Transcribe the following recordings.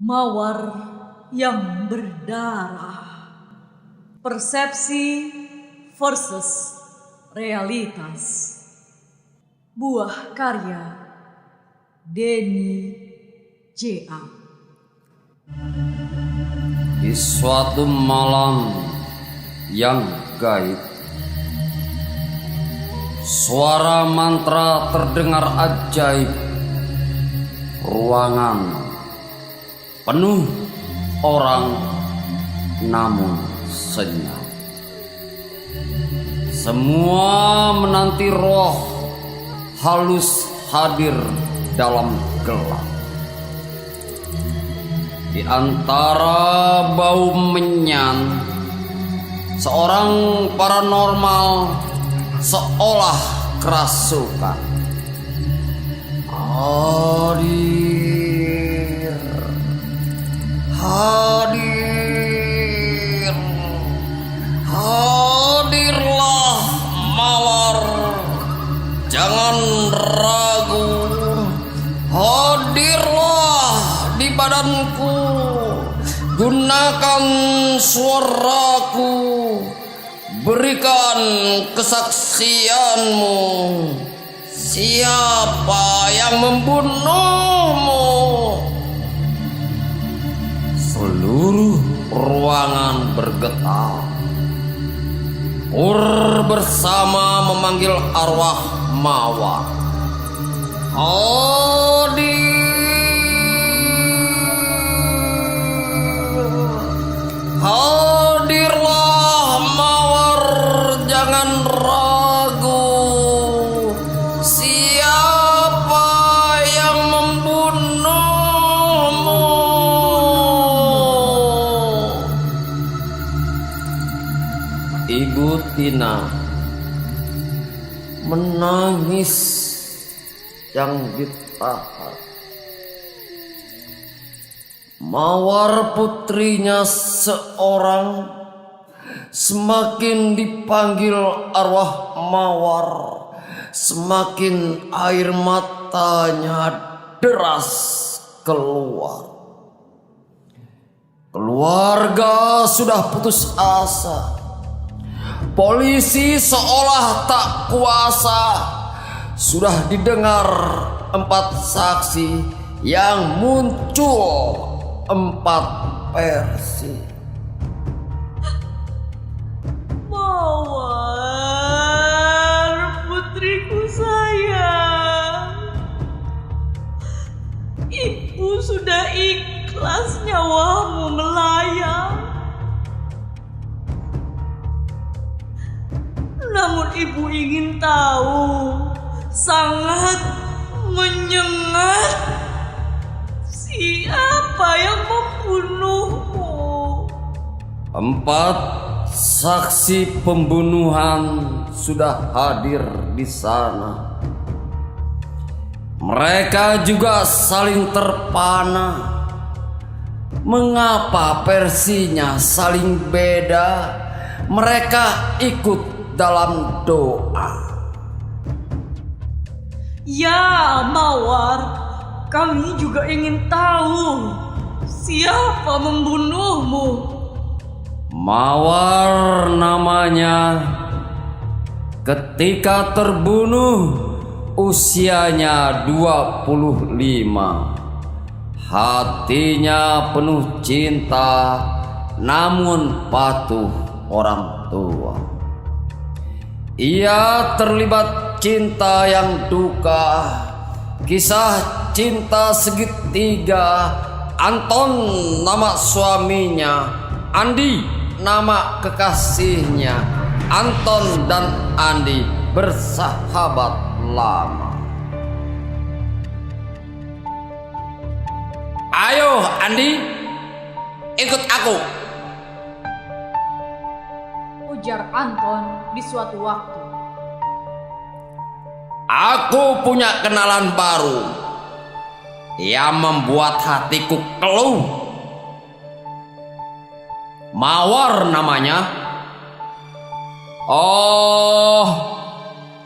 Mawar yang berdarah. Persepsi versus realitas. Buah karya Denny J.A. Di suatu malam yang gaib, suara mantra terdengar ajaib. Ruangan penuh orang, namun senyap. Semua menanti roh halus hadir dalam gelap. Di antara bau menyan, seorang paranormal seolah kerasukan. Hadirlah mawar, jangan ragu. Hadirlah di badanku, gunakan suaraku, berikan kesaksianmu. Siapa yang membunuhmu? Seluruh ruangan bergetar. Pur bersama memanggil arwah mawar. Hadirlah mawar, jangan ragu. Siapa yang membunuhmu? Ibu Tina menangis yang ditahan. Mawar putrinya seorang semakin dipanggil arwah mawar, semakin air matanya deras keluar. Keluarga sudah putus asa. Polisi seolah tak kuasa. Sudah didengar 4 saksi yang muncul 4 versi. Mawar, putriku sayang, ibu sudah ikhlas nyawamu melayang. Namun ibu ingin tahu, sangat menyengat, siapa yang membunuhmu? 4 saksi pembunuhan sudah hadir di sana. Mereka juga saling terpana. Mengapa versinya saling beda? Mereka ikut dalam doa. Ya Mawar, kami juga ingin tahu, siapa membunuhmu? Mawar namanya. Ketika terbunuh usianya 25. Hatinya penuh cinta, namun patuh orang tua. Ia terlibat cinta yang duka, kisah cinta segitiga. Anton nama suaminya, Andi nama kekasihnya. Anton dan Andi bersahabat lama. Ayo Andi, ikut aku, ujar Anton di suatu waktu. Aku punya kenalan baru yang membuat hatiku keluh. Mawar namanya. Oh,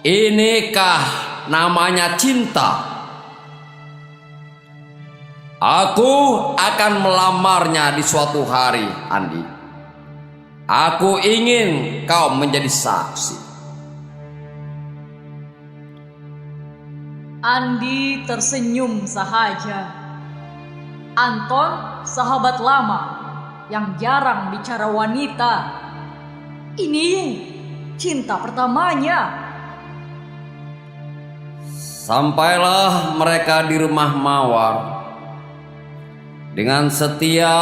inikah namanya cinta? Aku akan melamarnya di suatu hari, Andi. Aku ingin kau menjadi saksi. Andi tersenyum sahaja. Anton sahabat lama yang jarang bicara wanita. Ini cinta pertamanya. Sampailah mereka di rumah Mawar. Dengan setia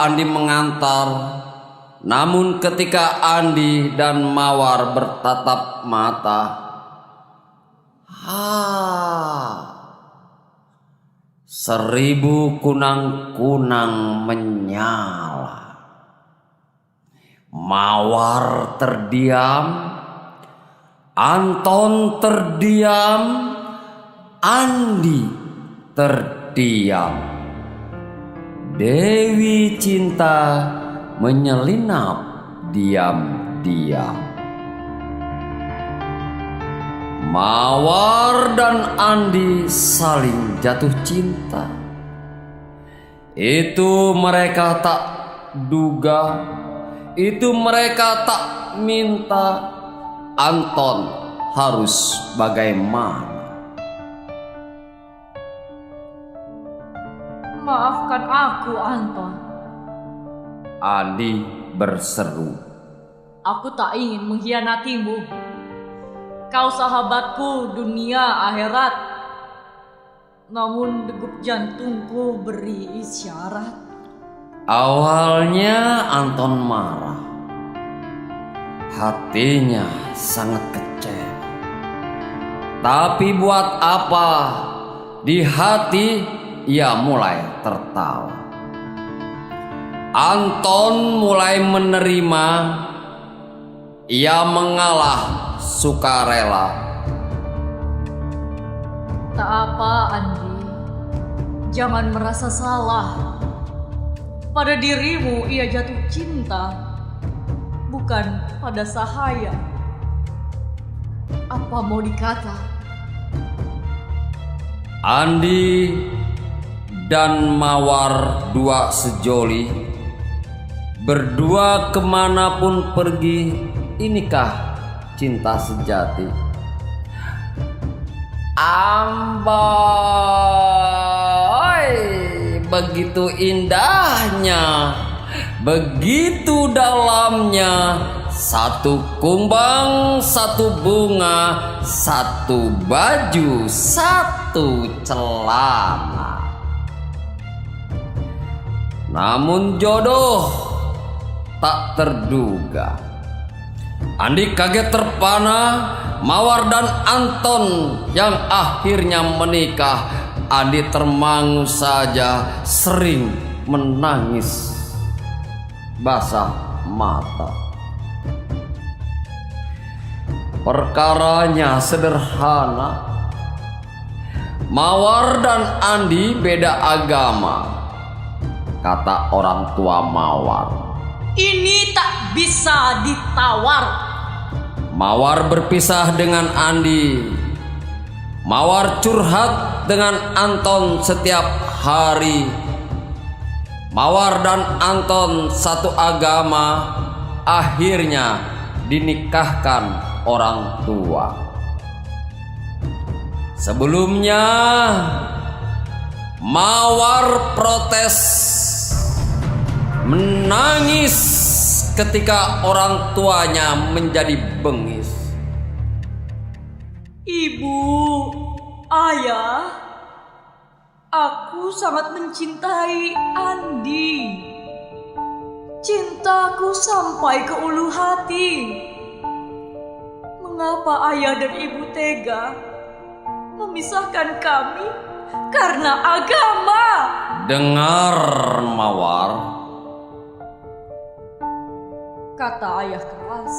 Andi mengantar. Namun ketika Andi dan Mawar bertatap mata, seribu kunang-kunang menyala. Mawar terdiam, Anton terdiam, Andi terdiam. Dewi Cinta menyelinap diam-diam. Mawar dan Andi saling jatuh cinta. Itu mereka tak duga, itu mereka tak minta. Anton harus bagaimana? Maafkan aku, Anton. Andi berseru. Aku tak ingin mengkhianatimu. Kau sahabatku dunia akhirat. Namun degup jantungku beri isyarat. Awalnya Anton marah. Hatinya sangat kecewa. Tapi buat apa? Di hati ia mulai tertawa. Anton mulai menerima. Ia mengalah sukarela. Tak apa, Andi. Jangan merasa salah. Pada dirimu ia jatuh cinta, bukan pada sahaya. Apa mau dikata? Andi dan Mawar dua sejoli, berdua kemanapun pergi. Inikah cinta sejati? Amboi, begitu indahnya, begitu dalamnya. Satu kumbang, satu bunga, satu baju, satu celana. Namun jodoh tak terduga. Andi kaget terpana. Mawar dan Anton yang akhirnya menikah. Andi termangu saja, sering menangis basah mata. Perkaranya sederhana. Mawar dan Andi beda agama. Kata orang tua Mawar. Ini tak bisa ditawar. Mawar berpisah dengan Andi. Mawar curhat dengan Anton setiap hari. Mawar dan Anton satu agama. Akhirnya dinikahkan orang tua. Sebelumnya Mawar protes, menangis ketika orang tuanya menjadi bengis. Ibu, ayah, aku sangat mencintai Andi. Cintaku sampai ke ulu hati. Mengapa ayah dan ibu tega memisahkan kami karena agama? Dengar, Mawar, kata ayah keras.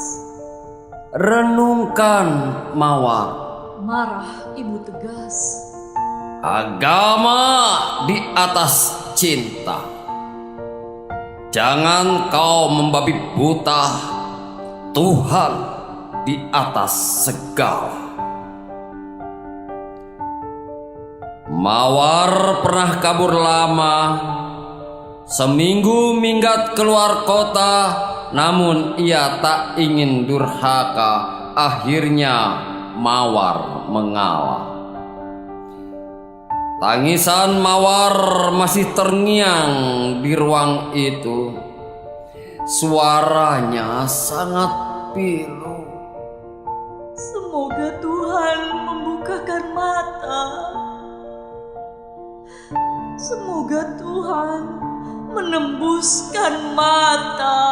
Renungkan, Mawar. Marah ibu tegas. Agama di atas cinta. Jangan kau membabi buta. Tuhan di atas segala. Mawar pernah kabur lama, seminggu minggat keluar kota, namun ia tak ingin durhaka. Akhirnya Mawar mengalah. Tangisan Mawar masih terngiang di ruang itu. Suaranya sangat pilu. Semoga Tuhan membukakan mata. Semoga Tuhan menembuskan mata.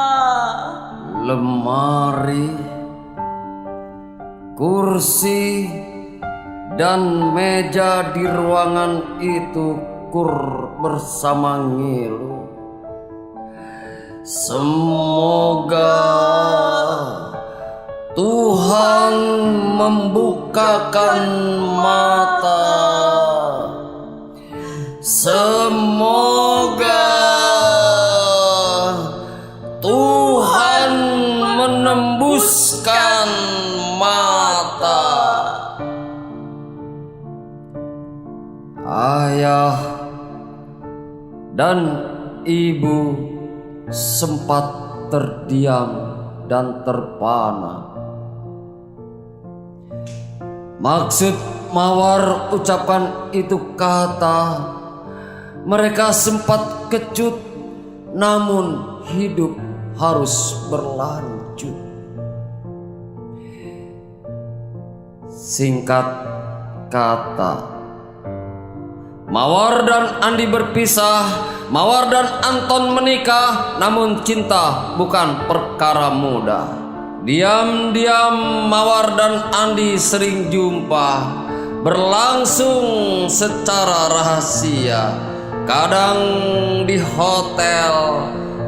Lemari, kursi, dan meja di ruangan itu kur bersama ngilu. Semoga Tuhan membukakan mata. Semoga Tuhan menembuskan mata. Ayah dan ibu sempat terdiam dan terpana. Maksud Mawar ucapan itu kata. Mereka sempat kecut, namun hidup harus berlanjut. Singkat kata, Mawar dan Andi berpisah. Mawar dan Anton menikah, namun cinta bukan perkara mudah. Diam-diam Mawar dan Andi sering jumpa, berlangsung secara rahasia. Kadang di hotel,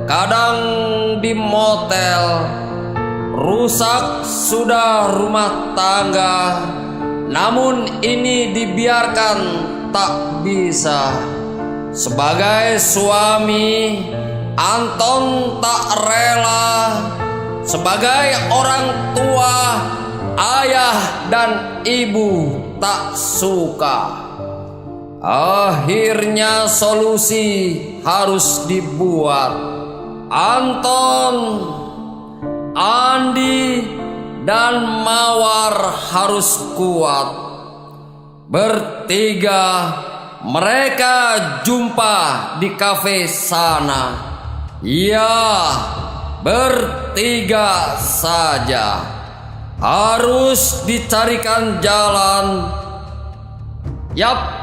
kadang di motel. Rusak sudah rumah tangga, namun ini dibiarkan tak bisa. Sebagai suami, Anton tak rela. Sebagai orang tua, ayah dan ibu tak suka. Akhirnya solusi harus dibuat. Anton, Andi, dan Mawar harus kuat. Bertiga mereka jumpa di kafe sana. Ya, bertiga saja. Harus dicarikan jalan. Yap,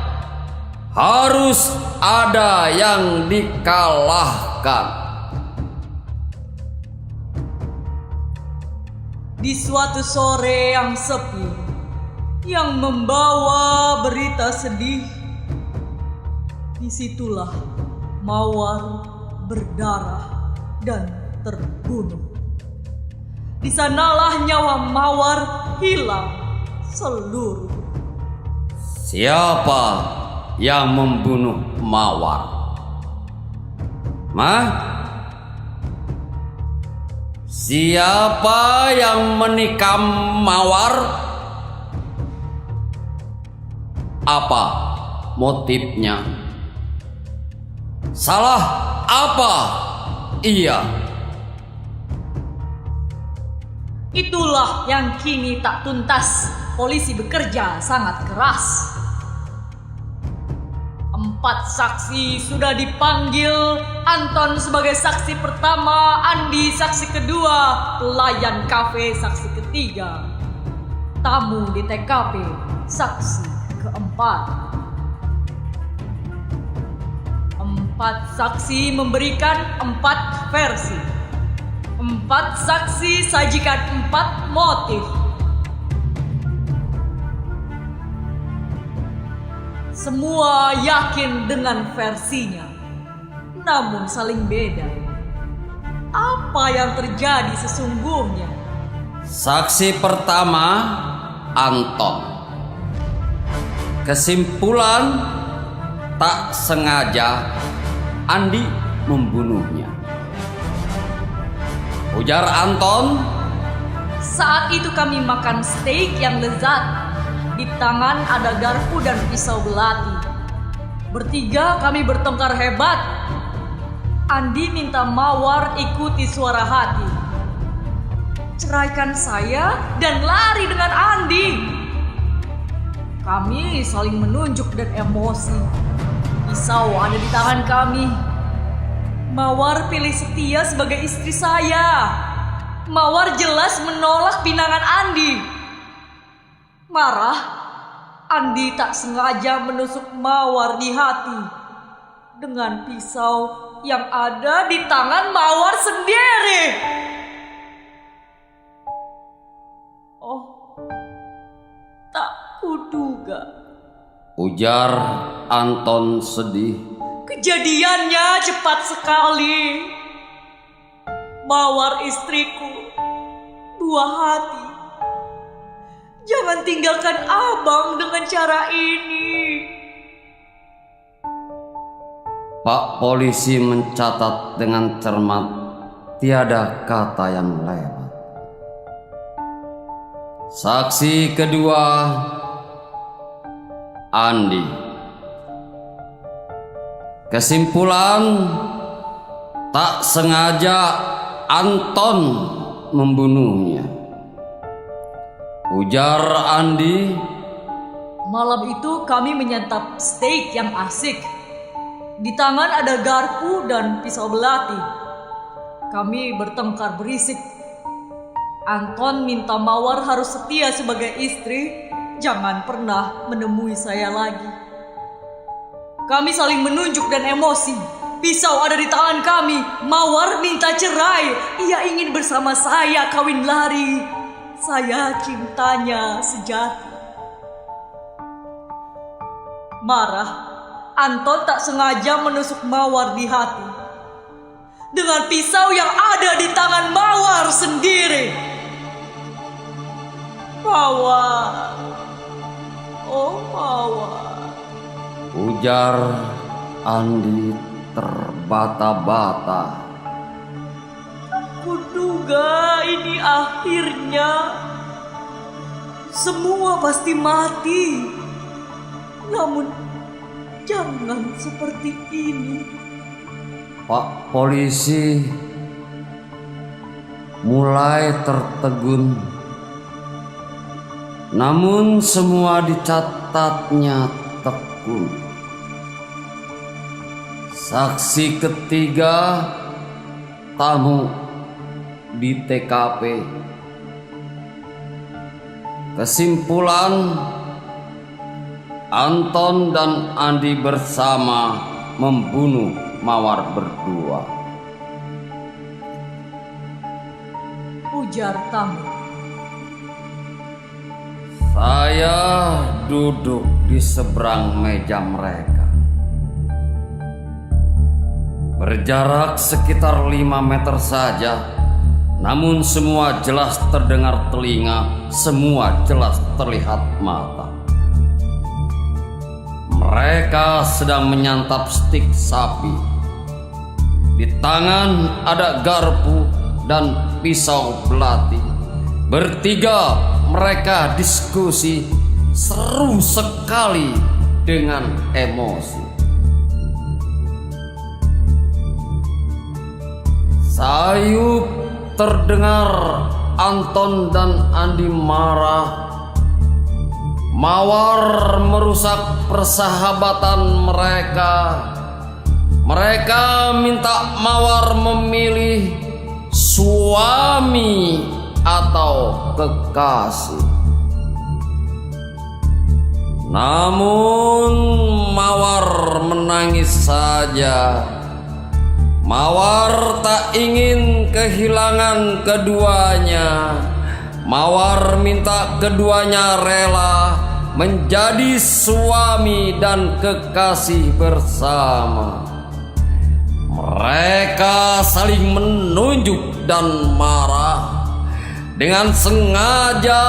harus ada yang dikalahkan. Di suatu sore yang sepi, yang membawa berita sedih, disitulah Mawar berdarah dan terbunuh. Di sanalah nyawa Mawar hilang seluruh. Siapa yang membunuh Mawar? Siapa yang menikam Mawar? Apa motifnya? Salah apa ia? Itulah yang kini tak tuntas. Polisi bekerja sangat keras. 4 saksi sudah dipanggil. Anton sebagai saksi pertama, Andi saksi kedua, pelayan kafe saksi ketiga, tamu di TKP saksi keempat. 4 saksi memberikan 4 versi. 4 saksi sajikan 4 motif. Semua yakin dengan versinya, namun saling beda. Apa yang terjadi sesungguhnya? Saksi pertama, Anton. Kesimpulan, tak sengaja Andi membunuhnya. Ujar Anton, saat itu kami makan steak yang lezat. Di tangan ada garpu dan pisau belati. Bertiga kami bertengkar hebat. Andi minta Mawar ikuti suara hati, ceraikan saya dan lari dengan Andi. Kami saling menunjuk dan emosi. Pisau ada di tangan kami. Mawar pilih setia sebagai istri saya. Mawar jelas menolak pinangan Andi. Marah, Andi tak sengaja menusuk Mawar di hati dengan pisau yang ada di tangan Mawar sendiri. Oh, tak kuduga, ujar Anton sedih. kejadiannya cepat sekali. Mawar istriku, buah hati, jangan tinggalkan abang dengan cara ini. Pak polisi mencatat dengan cermat, tiada kata yang lewat. Saksi kedua, Andi. Kesimpulan, tak sengaja Anton membunuhnya. Ujar Andi. Malam itu kami menyantap steak yang asik. Di tangan ada garpu dan pisau belati. Kami bertengkar berisik. Anton minta Mawar harus setia sebagai istri, jangan pernah menemui saya lagi. Kami saling menunjuk dan emosi. Pisau ada di tangan kami. Mawar minta cerai. Ia ingin bersama saya kawin lari. Saya cintanya sejati. Marah, Anton tak sengaja menusuk Mawar di hati dengan pisau yang ada di tangan Mawar sendiri. Mawar, oh Mawar, ujar Andi terbata-bata. kuduga ini akhirnya. Semua pasti mati. Namun jangan seperti ini. Pak polisi mulai tertegun. Namun semua dicatatnya tekun. Saksi ketiga, tamu di TKP. Kesimpulan, Anton dan Andi bersama membunuh Mawar berdua. Ujar tamu. Saya duduk di seberang meja mereka. Berjarak sekitar 5 meter saja, namun semua jelas terdengar telinga, semua jelas terlihat mata. Mereka sedang menyantap stik sapi. Di tangan ada garpu dan pisau belati. Bertiga mereka diskusi seru sekali dengan emosi. Sayup terdengar Anton dan Andi marah. Mawar merusak persahabatan mereka. Mereka minta Mawar memilih suami atau kekasih. Namun Mawar menangis saja. Mawar tak ingin kehilangan keduanya. Mawar minta keduanya rela menjadi suami dan kekasih bersama. Mereka saling menunjuk dan marah. Dengan sengaja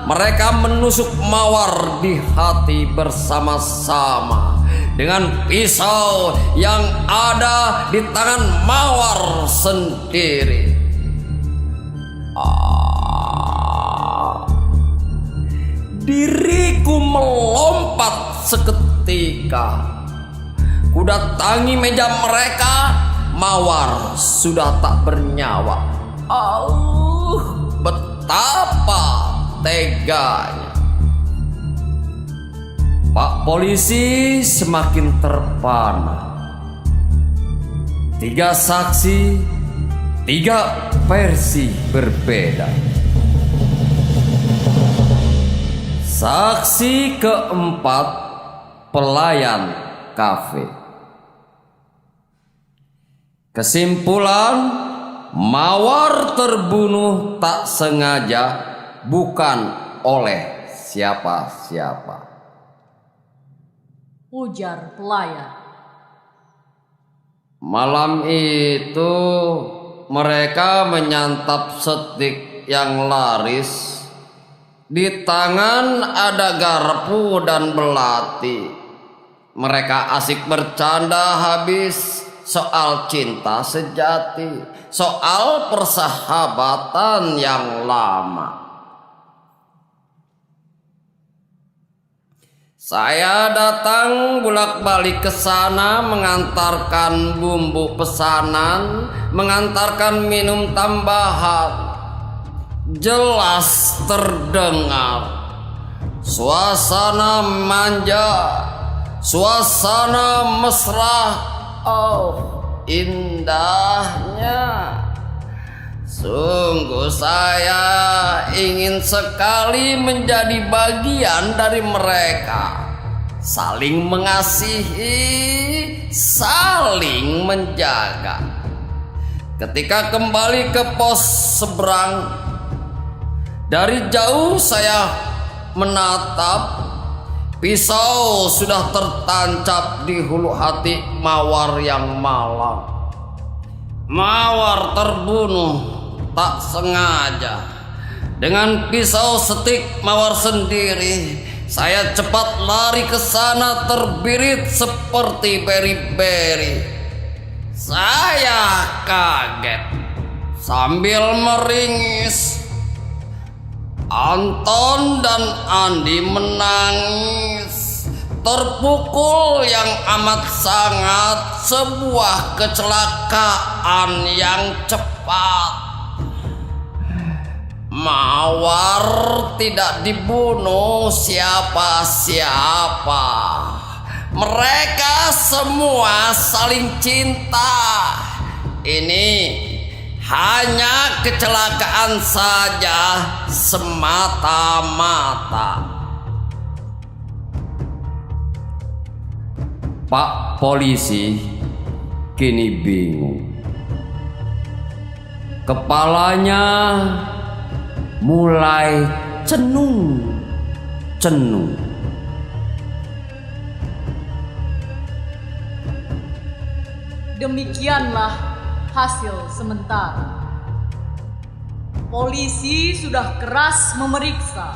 mereka menusuk Mawar di hati bersama-sama dengan pisau yang ada di tangan Mawar sendiri. Diriku melompat seketika. Kudatangi meja mereka, Mawar sudah tak bernyawa. Betapa teganya. Pak polisi semakin terpana. 3 saksi, 3 versi berbeda. Saksi keempat, pelayan kafe. Kesimpulan, Mawar terbunuh tak sengaja, bukan oleh siapa-siapa, ujar pelayan. Malam itu mereka menyantap steak yang laris. Di tangan ada garpu dan belati. Mereka asik bercanda habis soal cinta sejati, soal persahabatan yang lama. Saya datang bolak-balik ke sana, mengantarkan bumbu pesanan, mengantarkan minum tambahan. Jelas terdengar suasana manja, suasana mesra. Indahnya. Sungguh saya ingin sekali menjadi bagian dari mereka. Saling mengasihi, saling menjaga. Ketika kembali ke pos seberang, dari jauh saya menatap. Pisau sudah tertancap di hulu hati Mawar yang malang. Mawar terbunuh tak sengaja. Dengan pisau steak Mawar sendiri, saya cepat lari ke sana terbirit seperti beri-beri. Saya kaget sambil meringis. Anton dan Andi menangis, terpukul yang amat sangat, sebuah kecelakaan yang cepat. Mawar tidak dibunuh siapa-siapa. Mereka semua saling cinta. Ini hanya kecelakaan saja semata-mata. Pak polisi kini bingung. Kepalanya mulai cenung-cenung. Demikianlah hasil sementara. Polisi sudah keras memeriksa.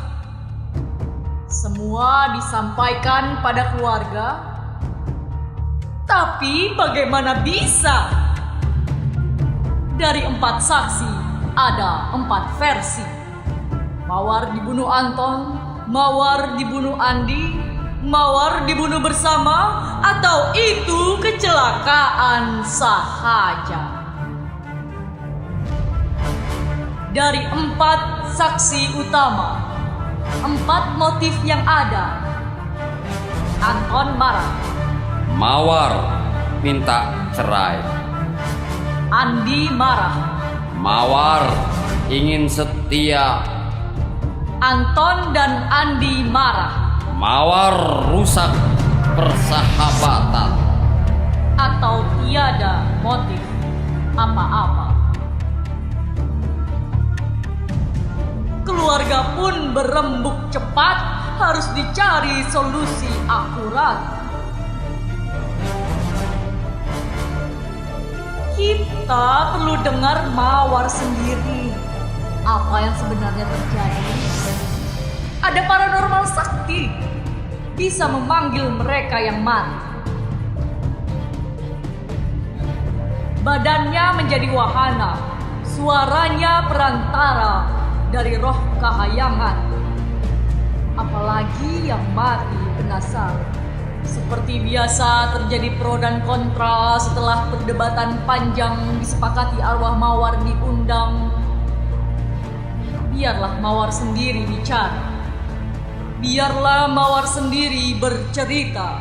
Semua disampaikan pada keluarga. Tapi bagaimana bisa? Dari 4 saksi ada 4 versi. Mawar dibunuh Anton, Mawar dibunuh Andi, Mawar dibunuh bersama, atau itu kecelakaan sahaja. Dari 4 saksi utama, 4 motif yang ada. Anton marah. Mawar minta cerai. Andi marah. Mawar ingin setia. Anton dan Andi marah. Mawar rusak persahabatan. Atau tiada motif apa-apa. Keluarga pun berembuk cepat, harus dicari solusi akurat. Kita perlu dengar Mawar sendiri. Apa yang sebenarnya terjadi? Ada paranormal sakti bisa memanggil mereka yang mati. Badannya menjadi wahana, suaranya perantara dari roh kahayangan. Apalagi yang mati penasaran. Seperti biasa terjadi pro dan kontra. Setelah perdebatan panjang disepakati arwah Mawar diundang. Biarlah Mawar sendiri bicara. Biarlah Mawar sendiri bercerita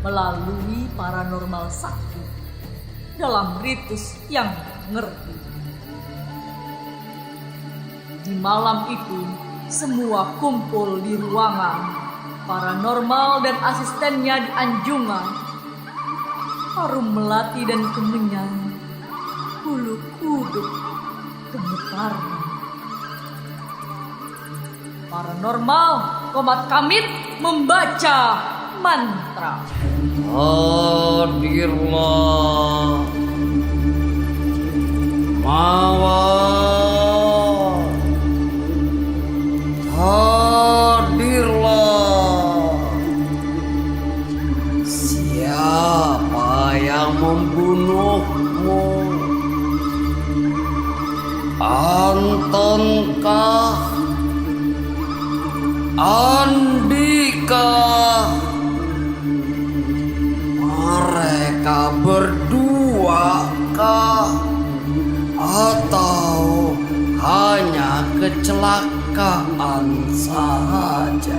melalui paranormal sakti dalam ritus yang mengerti. Di malam itu, semua kumpul di ruangan. Paranormal dan asistennya di anjungan. Harum melati dan kemenyan, bulu kuduk gemetar. Paranormal Komat Kamit membaca mantra. Hadirlah Mawar, hadirlah. Siapa yang membunuhmu? Antonkah? Andika? Mereka berdua kah? Atau hanya kecelakaan saja?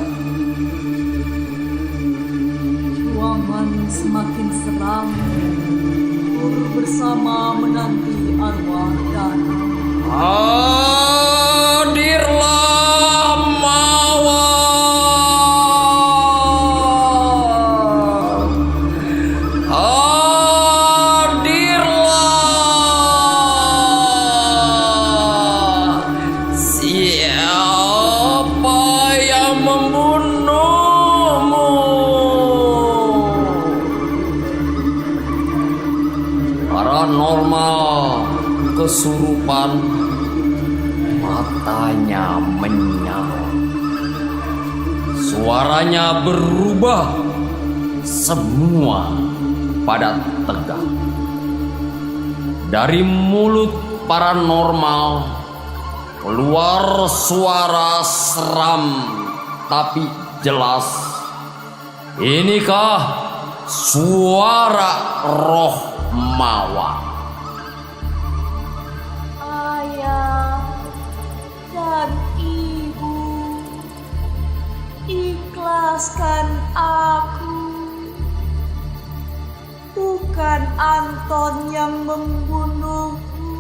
Ruangan semakin seram. Pur bersama menanti arwah datang. Hadirlah Mawar, hadirlah. Siapa yang membunuhmu? Paranormal kesurupan, matanya menyala, suaranya berubah, semua pada tegak. Dari mulut paranormal keluar suara seram tapi jelas. Inikah suara roh Mawar? Ayah dan ibu, ikhlaskan aku. Bukan Anton yang membunuhku,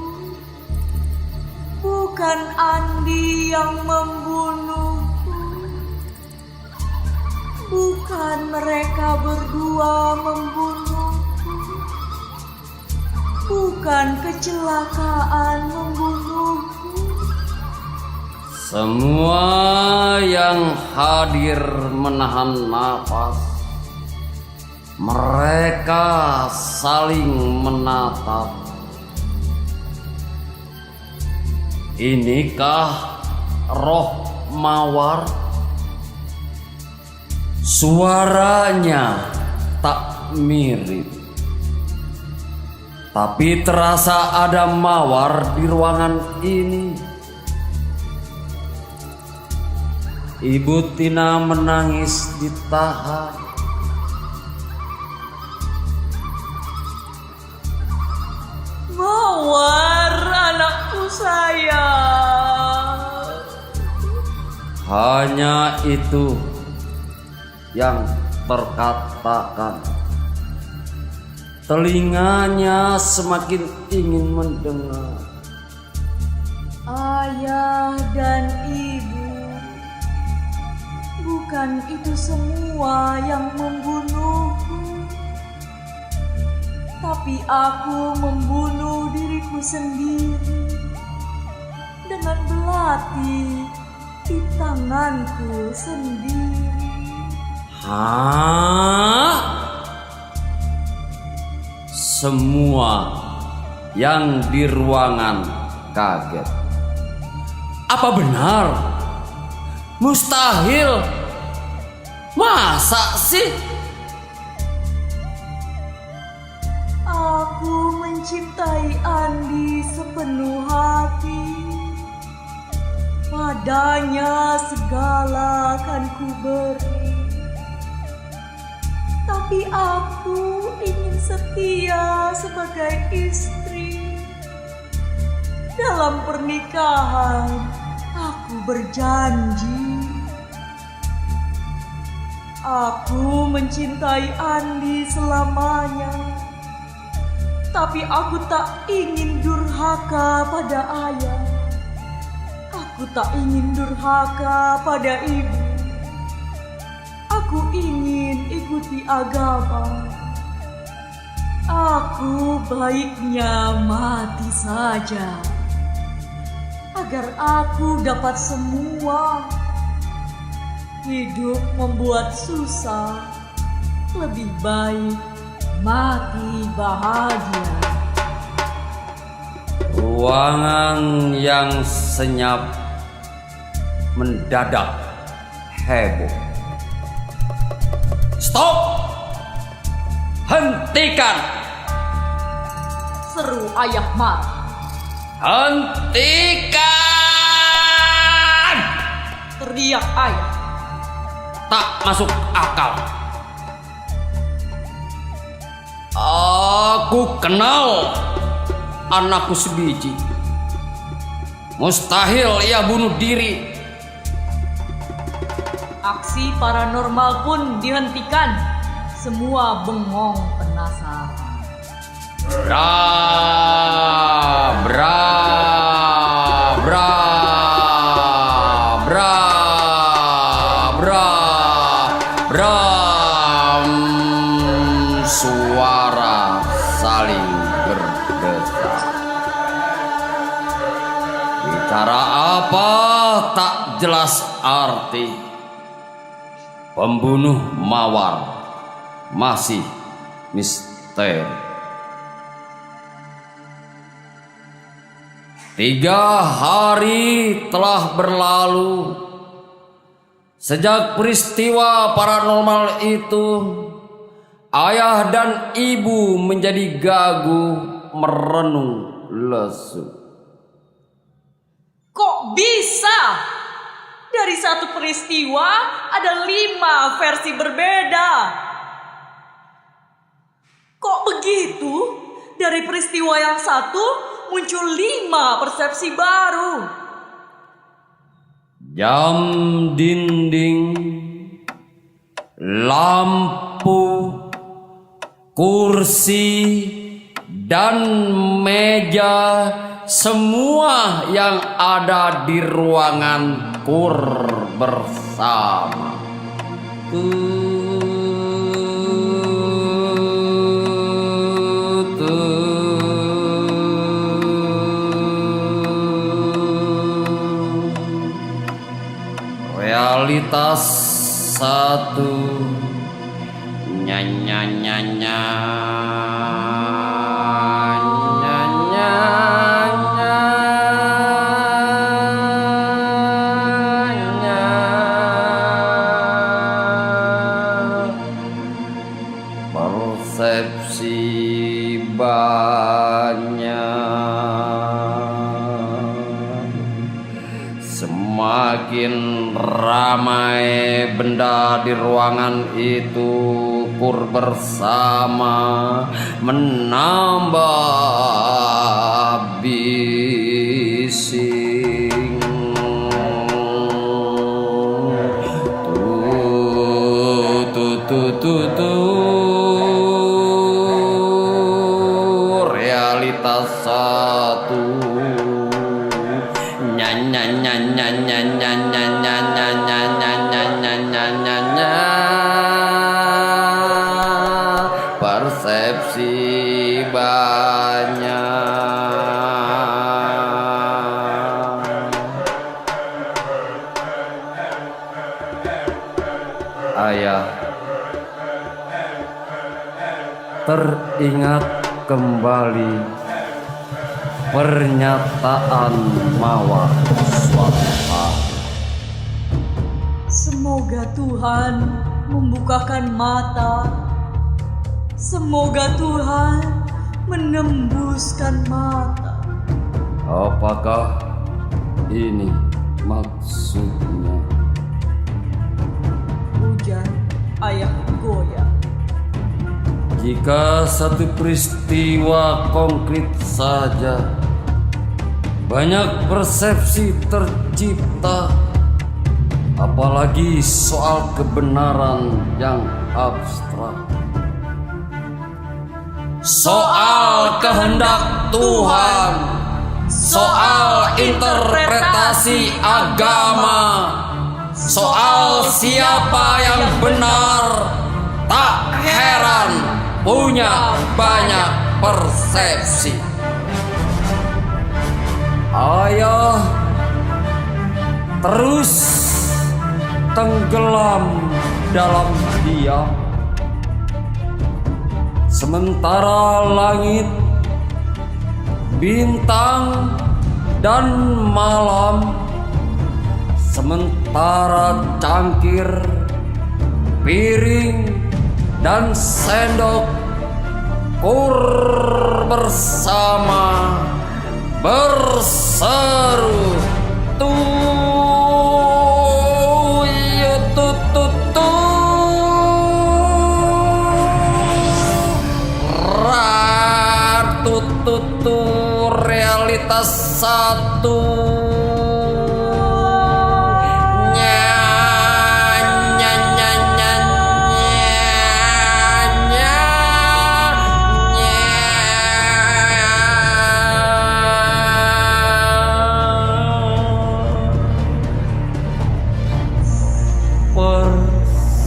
bukan Andi yang membunuhku, bukan mereka berdua membunuhku, bukan kecelakaan membunuhku. Semua yang hadir menahan nafas. Mereka saling menatap. Inikah roh Mawar? Suaranya tak mirip, tapi terasa ada Mawar di ruangan ini. Ibu Tina menangis ditahan. Mawar, anakku sayang. Hanya itu yang terkatakan. Telinganya semakin ingin mendengar. Ayah dan ibu, bukan itu semua yang membunuhku, tapi aku membunuh diriku sendiri dengan belati di tanganku sendiri. Hah? Semua yang di ruangan kaget. Apa benar? Mustahil. Masa sih? Aku mencintai Andi sepenuh hati. Padanya segala akan ku beri. Tapi aku ingin setia sebagai istri. Dalam pernikahan, aku berjanji. Aku mencintai Andi selamanya. Tapi aku tak ingin durhaka pada ayah. Aku tak ingin durhaka pada ibu. Aku ingin ikuti agama. Aku baiknya mati saja, agar aku dapat semua. Hidup membuat susah, lebih baik mati bahagia. Ruangan yang senyap mendadak heboh. Stop! Hentikan! Seru ayah marah. Hentikan! Teriak ayah. Tak masuk akal. Aku kenal anakku sebiji. Mustahil ia bunuh diri. Aksi paranormal pun dihentikan. Semua bengong penasaran. Suara saling berdesak. Bicara apa tak jelas arti. Pembunuh mawar masih misteri. 3 hari telah berlalu sejak peristiwa paranormal itu. Ayah dan ibu menjadi gagu merenung lesu. Kok bisa? Dari satu peristiwa ada 5 versi berbeda. Kok begitu? Dari peristiwa yang satu muncul 5 persepsi baru. Jam dinding, lampu, kursi, dan meja, semua yang ada di ruangan kur bersama. Realitas satu. Nyanyi. Persepsi banyak. Semakin ramai benda di ruangan itu, kur bersama menambah bising. Realitas satu. Persepsi banyak. Ayah teringat kembali pernyataan Mawar suatu hari. Semoga Tuhan membukakan mata. Semoga Tuhan menembuskan mata. Apakah ini maksudnya? Hujan ayah goyah. Jika satu peristiwa konkret saja, banyak persepsi tercipta, apalagi soal kebenaran yang abstrak. Soal kehendak Tuhan, soal interpretasi agama, soal siapa yang benar, tak heran punya banyak persepsi. Ayah terus tenggelam dalam diam, sementara langit, bintang, dan malam, sementara cangkir, piring, dan sendok kur bersama berseru realitas satu.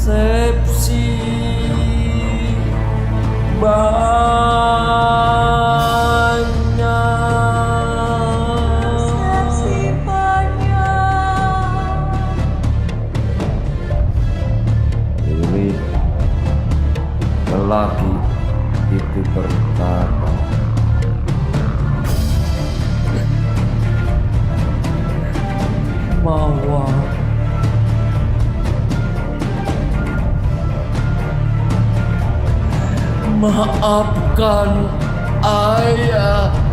Persepsi lelaki itu berkata, Mawar, maafkan ayah.